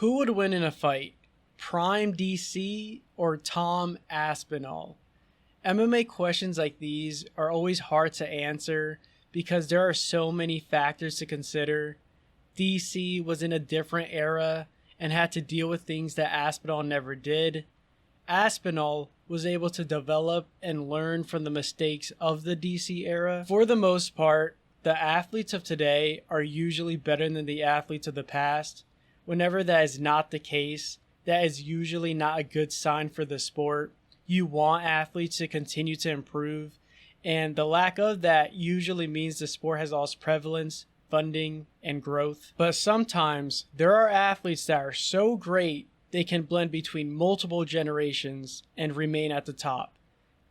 Who would win in a fight? Prime DC or Tom Aspinall? MMA questions like these are always hard to answer because there are so many factors to consider. DC was in a different era and had to deal with things that Aspinall never did. Aspinall was able to develop and learn from the mistakes of the DC era. For the most part, the athletes of today are usually better than the athletes of the past. Whenever that is not the case, that is usually not a good sign for the sport. You want athletes to continue to improve, and the lack of that usually means the sport has lost prevalence, funding, and growth. But sometimes there are athletes that are so great they can blend between multiple generations and remain at the top.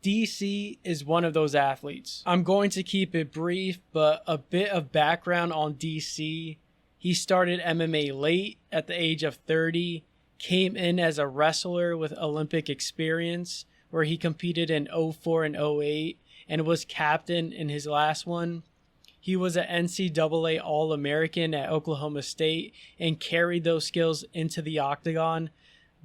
DC is one of those athletes. I'm going to keep it brief, but a bit of background on DC. He started MMA late at the age of 30, came in as a wrestler with Olympic experience, where he competed in 04 and 08 and was captain in his last one. He was an NCAA All-American at Oklahoma State and carried those skills into the octagon.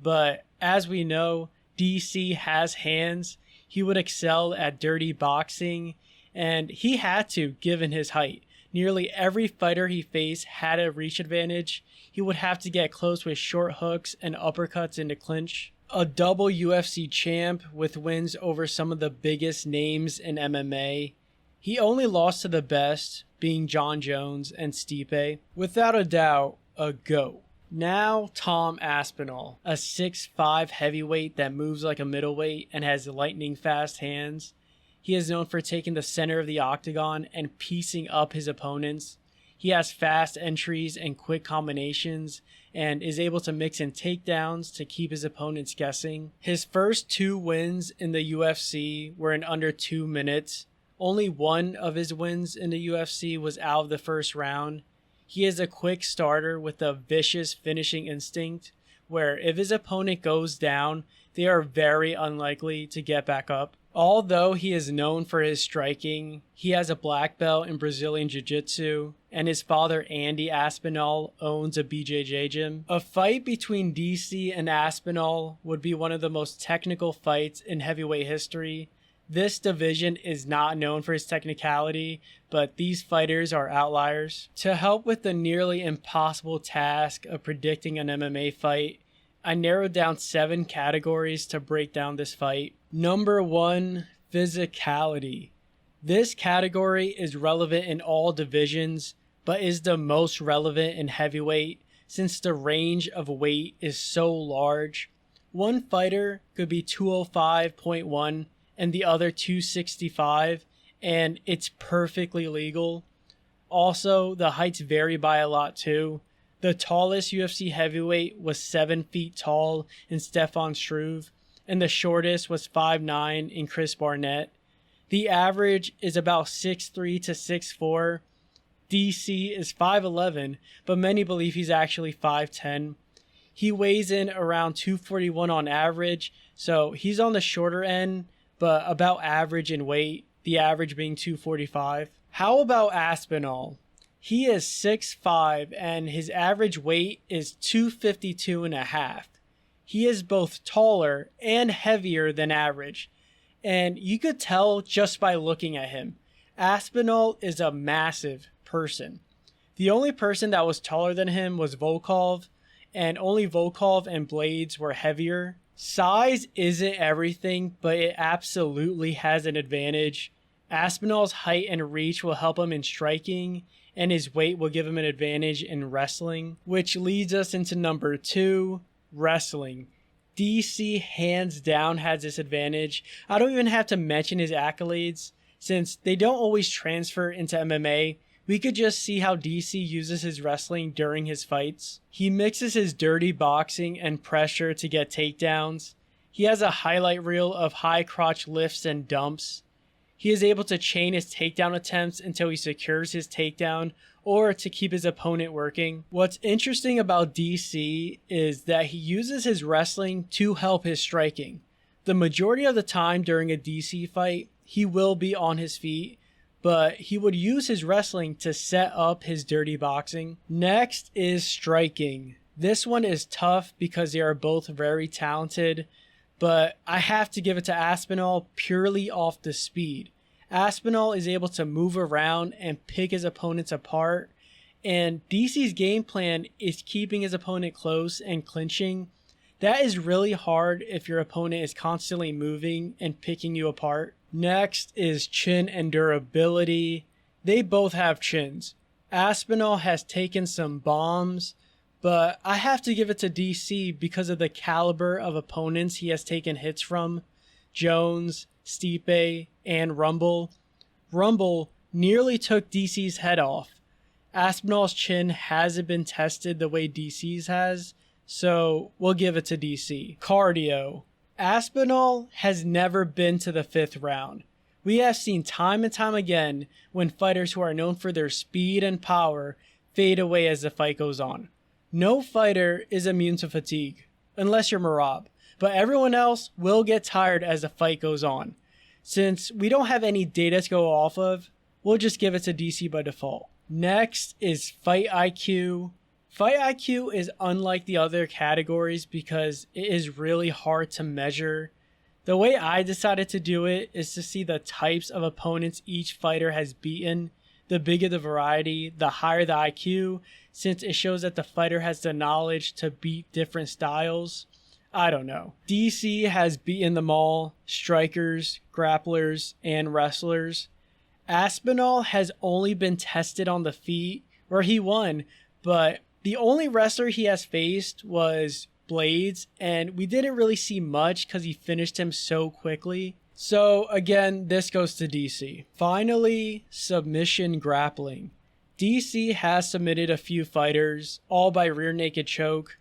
But as we know, DC has hands. He would excel at dirty boxing, and he had to, given his height. Nearly every fighter he faced had a reach advantage. He would have to get close with short hooks and uppercuts into clinch. A double UFC champ with wins over some of the biggest names in MMA. He only lost to the best, being Jon Jones and Stipe. Without a doubt, a GOAT. Now Tom Aspinall, a 6'5" heavyweight that moves like a middleweight and has lightning fast hands. He is known for taking the center of the octagon and piecing up his opponents. He has fast entries and quick combinations and is able to mix in takedowns to keep his opponents guessing. His first 2 wins in the UFC were in under 2 minutes. Only one of his wins in the UFC was out of the first round. He is a quick starter with a vicious finishing instinct, where if his opponent goes down, they are very unlikely to get back up. Although he is known for his striking, he has a black belt in Brazilian Jiu-Jitsu, and his father Andy Aspinall owns a BJJ gym. A fight between DC and Aspinall would be one of the most technical fights in heavyweight history. This division is not known for its technicality, but these fighters are outliers. To help with the nearly impossible task of predicting an MMA fight, I narrowed down 7 categories to break down this fight. Number 1, physicality. This category is relevant in all divisions, but is the most relevant in heavyweight since the range of weight is so large. One fighter could be 205.1 and the other 265, and it's perfectly legal. Also, the heights vary by a lot too. The tallest UFC heavyweight was 7 feet tall in Stefan Struve, and the shortest was 5'9" in Chris Barnett. The average is about 6'3" to 6'4". DC is 5'11", but many believe he's actually 5'10". He weighs in around 241 on average, so he's on the shorter end, but about average in weight, the average being 245. How about Aspinall? He is 6'5", and his average weight is 252.5. He is both taller and heavier than average, and you could tell just by looking at him. Aspinall is a massive person. The only person that was taller than him was Volkov, and only Volkov and Blades were heavier. Size isn't everything, but it absolutely has an advantage. Aspinall's height and reach will help him in striking, and his weight will give him an advantage in wrestling, which leads us into number 2, wrestling. DC hands down has this advantage. I don't even have to mention his accolades, since they don't always transfer into MMA. We could just see how DC uses his wrestling during his fights. He mixes his dirty boxing and pressure to get takedowns. He has a highlight reel of high crotch lifts and dumps. He is able to chain his takedown attempts until he secures his takedown or to keep his opponent working. What's interesting about DC is that he uses his wrestling to help his striking. The majority of the time during a DC fight, he will be on his feet, but he would use his wrestling to set up his dirty boxing. Next is striking. This one is tough because they are both very talented, but I have to give it to Aspinall purely off the speed. Aspinall is able to move around and pick his opponents apart, and DC's game plan is keeping his opponent close and clinching. That is really hard if your opponent is constantly moving and picking you apart. Next is chin and durability. They both have chins. Aspinall has taken some bombs, but I have to give it to DC because of the caliber of opponents he has taken hits from. Jones, Stipe, and Rumble. Rumble nearly took DC's head off. Aspinall's chin hasn't been tested the way DC's has, so we'll give it to DC. Cardio. Aspinall has never been to the 5th round. We have seen time and time again when fighters who are known for their speed and power fade away as the fight goes on. No fighter is immune to fatigue, unless you're Marab, but everyone else will get tired as the fight goes on. Since we don't have any data to go off of, we'll just give it to DC by default. Next is Fight IQ. Fight IQ is unlike the other categories because it is really hard to measure. The way I decided to do it is to see the types of opponents each fighter has beaten. The bigger the variety, the higher the IQ, since it shows that the fighter has the knowledge to beat different styles. I don't know. DC has beaten them all: strikers, grapplers, and wrestlers. Aspinall has only been tested on the feet, where he won, but the only wrestler he has faced was Blades, and we didn't really see much because he finished him so quickly. So again, this goes to DC. Finally, submission grappling. DC has submitted a few fighters, all by rear naked choke,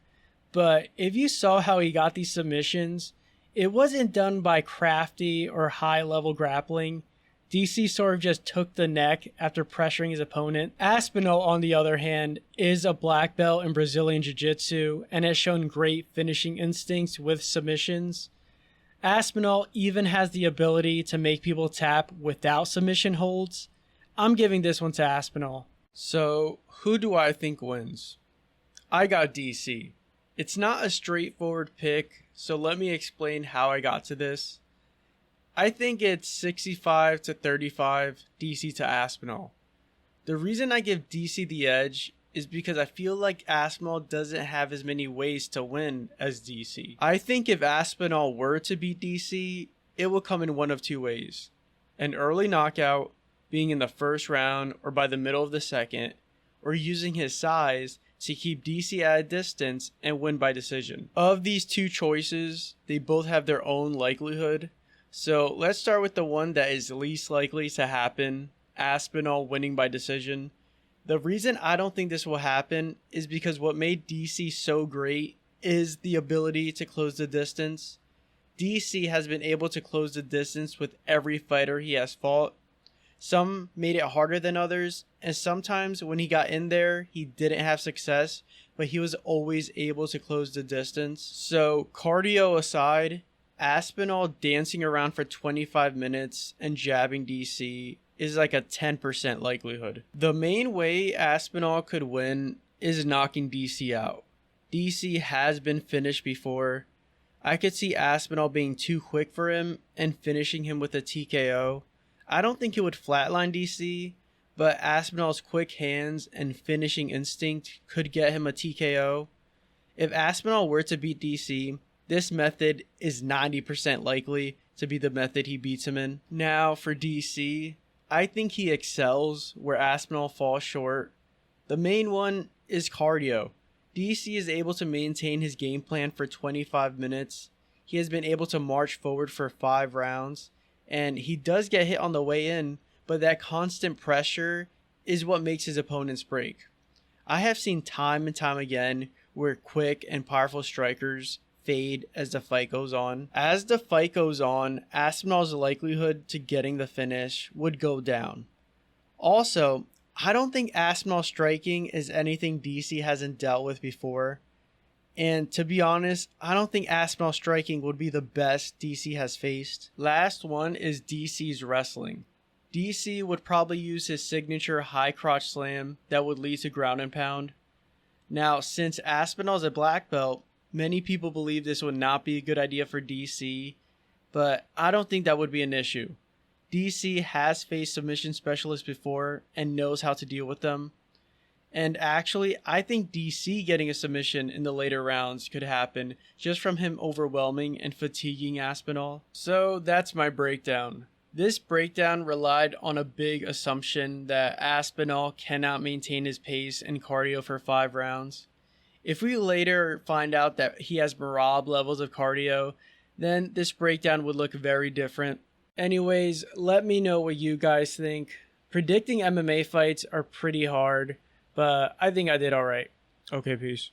but if you saw how he got these submissions, it wasn't done by crafty or high level grappling. DC sort of just took the neck after pressuring his opponent. Aspinall, on the other hand, is a black belt in Brazilian Jiu-Jitsu and has shown great finishing instincts with submissions. Aspinall even has the ability to make people tap without submission holds. I'm giving this one to Aspinall. So, who do I think wins? I got DC. It's not a straightforward pick, so let me explain how I got to this. I think it's 65 to 35 DC to Aspinall. The reason I give DC the edge is because I feel like Aspinall doesn't have as many ways to win as DC. I think if Aspinall were to beat DC, it will come in one of two ways: an early knockout, being in the first round or by the middle of the second, or using his size to keep DC at a distance and win by decision. Of these two choices, they both have their own likelihood. So let's start with the one that is least likely to happen, Aspinall winning by decision. The reason I don't think this will happen is because what made DC so great is the ability to close the distance. DC has been able to close the distance with every fighter he has fought. Some made it harder than others, and sometimes when he got in there, he didn't have success, but he was always able to close the distance. So cardio aside, Aspinall dancing around for 25 minutes and jabbing DC is like a 10% likelihood. The main way Aspinall could win is knocking DC out. DC has been finished before. I could see Aspinall being too quick for him and finishing him with a TKO. I don't think he would flatline DC, but Aspinall's quick hands and finishing instinct could get him a TKO. If Aspinall were to beat DC, this method is 90% likely to be the method he beats him in. Now for DC, I think he excels where Aspinall falls short. The main one is cardio. DC is able to maintain his game plan for 25 minutes. He has been able to march forward for 5 rounds, and he does get hit on the way in, but that constant pressure is what makes his opponents break. I have seen time and time again where quick and powerful strikers fade as the fight goes on. As the fight goes on, Aspinall's likelihood to getting the finish would go down. Also, I don't think Aspinall striking is anything DC hasn't dealt with before. And to be honest, I don't think Aspinall striking would be the best DC has faced. Last one is DC's wrestling. DC would probably use his signature high crotch slam that would lead to ground and pound. Now, since Aspinall is a black belt, many people believe this would not be a good idea for DC, but I don't think that would be an issue. DC has faced submission specialists before and knows how to deal with them. And actually, I think DC getting a submission in the later rounds could happen just from him overwhelming and fatiguing Aspinall. So that's my breakdown. This breakdown relied on a big assumption that Aspinall cannot maintain his pace and cardio for 5 rounds. If we later find out that he has Marab levels of cardio, then this breakdown would look very different. Anyways, let me know what you guys think. Predicting MMA fights are pretty hard, but I think I did alright. Okay, peace.